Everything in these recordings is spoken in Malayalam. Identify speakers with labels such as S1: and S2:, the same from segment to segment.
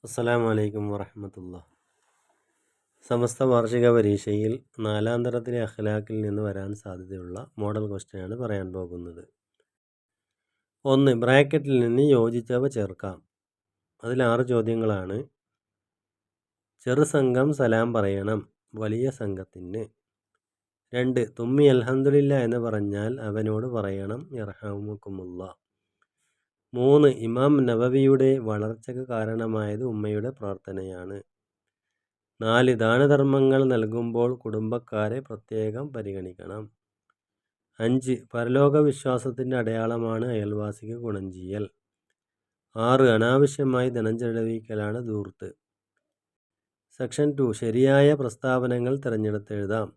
S1: അസ്സലാമു അലൈക്കും വറഹ്മത്തുള്ളാഹി. സമസ്ത വാർഷിക പരീക്ഷയിൽ 4-ാം തരത്തിലെ അഖ്ലാഖിൽ നിന്ന് വരാൻ സാധ്യതയുള്ള മോഡൽ ക്വസ്റ്റ്യനാണ് പറയാൻ പോകുന്നത്. 1. ബ്രാക്കറ്റിൽ നിന്ന് യോജിച്ചവ ചേർക്കാം. അതിൽ 6 ചോദ്യങ്ങളാണ്. ചെറു സംഘം സലാം പറയണം വലിയ സംഘത്തിന്. 2. തുമ്മി അൽഹംദുലില്ലാ എന്ന് പറഞ്ഞാൽ അവനോട് പറയണം യർഹമുക്കുമുല്ലാഹ്. 3. ഇമാം നവവിയുടെ വളർച്ചയ്ക്ക് കാരണമായത് ഉമ്മയുടെ പ്രാർത്ഥനയാണ്. 4. ദാനധർമ്മങ്ങൾ നൽകുമ്പോൾ കുടുംബക്കാരെ പ്രത്യേകം പരിഗണിക്കണം. 5. പരലോക വിശ്വാസത്തിൻ്റെ അടയാളമാണ് അയൽവാസിക്ക് ഗുണം ചെയ്യൽ. 6. അനാവശ്യമായി ധനം ചെലവഴിക്കലാണ് ധൂർത്ത്. സെക്ഷൻ 2. ശരിയായ പ്രസ്താവനകൾ തിരഞ്ഞെടുത്തെഴുതാം.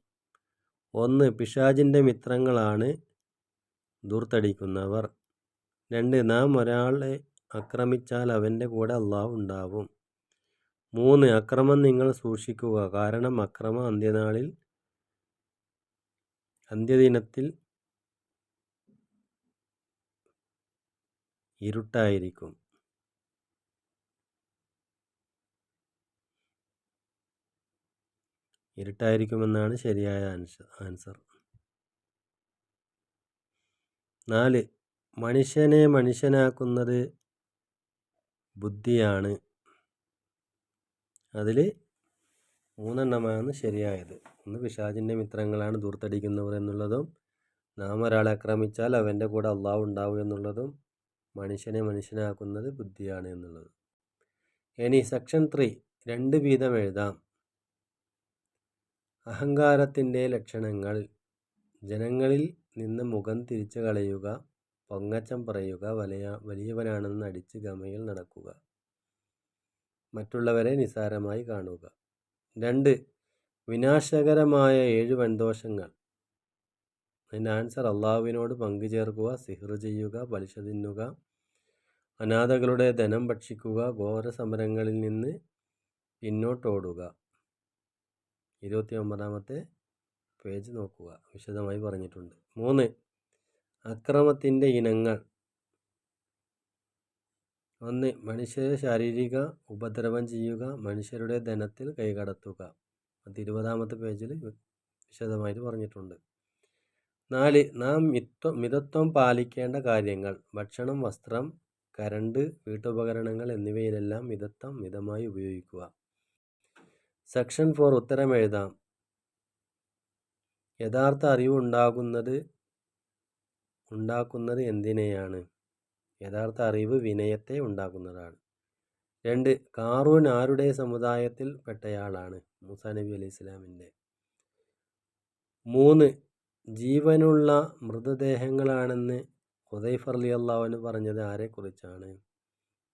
S1: 1. പിശാചിൻ്റെ മിത്രങ്ങളാണ് ധൂർത്തടിക്കുന്നവർ. 2. നാം ഒരാളെ ആക്രമിച്ചാൽ അവൻ്റെ കൂടെ അല്ലാഹു ഉണ്ടാവും. 3. അക്രമം നിങ്ങൾ സൂക്ഷിക്കുക, കാരണം അക്രമം അന്ത്യദിനത്തിൽ ഇരുട്ടായിരിക്കുമെന്നാണ് ശരിയായ ആൻസർ. 4. മനുഷ്യനെ മനുഷ്യനാക്കുന്നത് ബുദ്ധിയാണ്. അതിൽ 3 എണ്ണമാണ് ശരിയായത്. 1. പിശാചിൻ്റെ മിത്രങ്ങളാണ് ധൂർത്തടിക്കുന്നവർ എന്നുള്ളതും, നാം ഒരാളെ ആക്രമിച്ചാൽ അവൻ്റെ കൂടെ അല്ലാഹു ഉണ്ടാവും എന്നുള്ളതും, മനുഷ്യനെ മനുഷ്യനാക്കുന്നത് ബുദ്ധിയാണ് എന്നുള്ളതും. ഇനി സെക്ഷൻ 3 2 വീതം എഴുതാം. അഹങ്കാരത്തിൻ്റെ ലക്ഷണങ്ങൾ: ജനങ്ങളിൽ നിന്ന് മുഖം തിരിച്ചു കളയുക, പൊങ്ങച്ചം പറയുക, വലിയവനാണെന്ന് നടിച്ച് ഗമയിൽ നടക്കുക, മറ്റുള്ളവരെ നിസ്സാരമായി കാണുക. 2. വിനാശകരമായ 7 വൻദോഷങ്ങൾ. അതിൻ്റെ ആൻസർ: അള്ളാഹുവിനോട് പങ്കുചേർക്കുക, സിഹ്ർ ചെയ്യുക, പലിശ തിന്നുക, അനാഥകളുടെ ധനം ഭക്ഷിക്കുക, ഘോര സമരങ്ങളിൽ നിന്ന് പിന്നോട്ടോടുക. 29-ാമത്തെ പേജ് നോക്കുക, വിശദമായി പറഞ്ഞിട്ടുണ്ട്. 3. അക്രമത്തിൻ്റെ ഇനങ്ങൾ: 1. മനുഷ്യരെ ശാരീരിക ഉപദ്രവം ചെയ്യുക, മനുഷ്യരുടെ ധനത്തിൽ കൈകടത്തുക. അത് 20-ാമത്തെ പേജിൽ വിശദമായിട്ട് പറഞ്ഞിട്ടുണ്ട്. 4. നാം മിതത്വം പാലിക്കേണ്ട കാര്യങ്ങൾ: ഭക്ഷണം, വസ്ത്രം, കരണ്ട്, വീട്ടുപകരണങ്ങൾ എന്നിവയിലെല്ലാം മിതമായി ഉപയോഗിക്കുക. സെക്ഷൻ 4 ഉത്തരം എഴുതാം. യഥാർത്ഥ അറിവ് ഉണ്ടാക്കുന്നത് എന്തിനെയാണ്? യഥാർത്ഥ അറിവ് വിനയത്തെ ഉണ്ടാക്കുന്നതാണ്. 2. കാറൂൻ ആരുടെ സമുദായത്തിൽ പെട്ടയാളാണ്? മൂസാ നബി അലൈഹി ഇസ്ലാമിൻ്റെ. 3. ജീവനുള്ള മൃതദേഹങ്ങളാണെന്ന് ഹുദൈഫ റളിയല്ലാഹു അൻഹു പറഞ്ഞത് ആരെക്കുറിച്ചാണ്?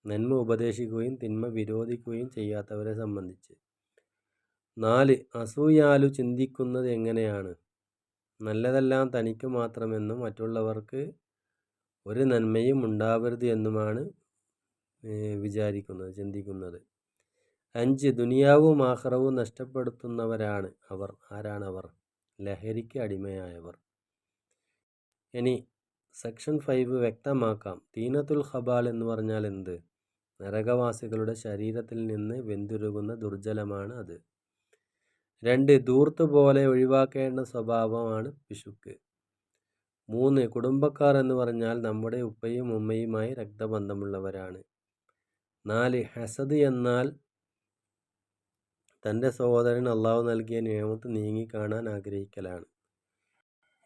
S1: നന്മ ഉപദേശിക്കുകയും തിന്മ വിരോധിക്കുകയും ചെയ്യാത്തവരെ സംബന്ധിച്ച്. 4. അസൂയാലു ചിന്തിക്കുന്നത് എങ്ങനെയാണ്? നല്ലതെല്ലാം തനിക്ക് മാത്രമെന്നും മറ്റുള്ളവർക്ക് ഒരു നന്മയും ഉണ്ടാവരുത് എന്നുമാണ് ചിന്തിക്കുന്നത്. 5. ദുനിയാവും ആഖിറവും നഷ്ടപ്പെടുത്തുന്നവരാണ് അവർ. ആരാണവർ? ലഹരിക്ക് അടിമയായവർ. ഇനി സെക്ഷൻ 5 വ്യക്തമാക്കാം. തീനത്തുൽ ഖബാൽ എന്ന് പറഞ്ഞാൽ എന്ത്? നരകവാസികളുടെ ശരീരത്തിൽ നിന്ന് വെന്തുരുകുന്ന ദുർജലമാണ് അത്. 2. ധൂർത്ത് പോലെ ഒഴിവാക്കേണ്ട സ്വഭാവമാണ് പിശുക്ക്. 3. കുടുംബക്കാർ എന്ന് പറഞ്ഞാൽ നമ്മുടെ ഉപ്പയും ഉമ്മയുമായി രക്തബന്ധമുള്ളവരാണ്. 4. ഹസദ് എന്നാൽ തൻ്റെ സഹോദരൻ അള്ളാഹു നൽകിയ നിഅമത്ത് നീങ്ങിക്കാണാൻ ആഗ്രഹിക്കലാണ്.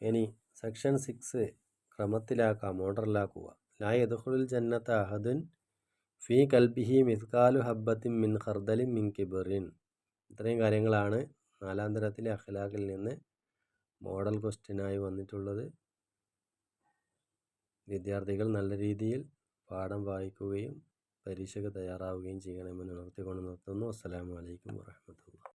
S1: ഇനി സെക്ഷൻ 6 ക്രമത്തിലാക്കാം, ഓർഡറിലാക്കുക. ലാ യദ്ഖുലുൽ ജന്നത അഹദുൻ ഫീ ഖൽബിഹി മിസ്കാലു ഹബ്ബത്തിൻ മിൻ ഖർദലിൻ മിൻ കിബ്റിൻ. ഇത്രയും കാര്യങ്ങളാണ് 4-ാം തരത്തിലെ അഖ്ലാഖിൽ നിന്ന് മോഡൽ ക്വസ്റ്റ്യനായി വന്നിട്ടുള്ളത്. വിദ്യാർത്ഥികൾ നല്ല രീതിയിൽ പാഠം വായിക്കുകയും പരീക്ഷയ്ക്ക് തയ്യാറാവുകയും ചെയ്യണമെന്ന് ഉണർത്തിക്കൊണ്ട് നിർത്തുന്നു. അസ്സലാമു അലൈക്കും വറഹ്മത്തുള്ളാഹി.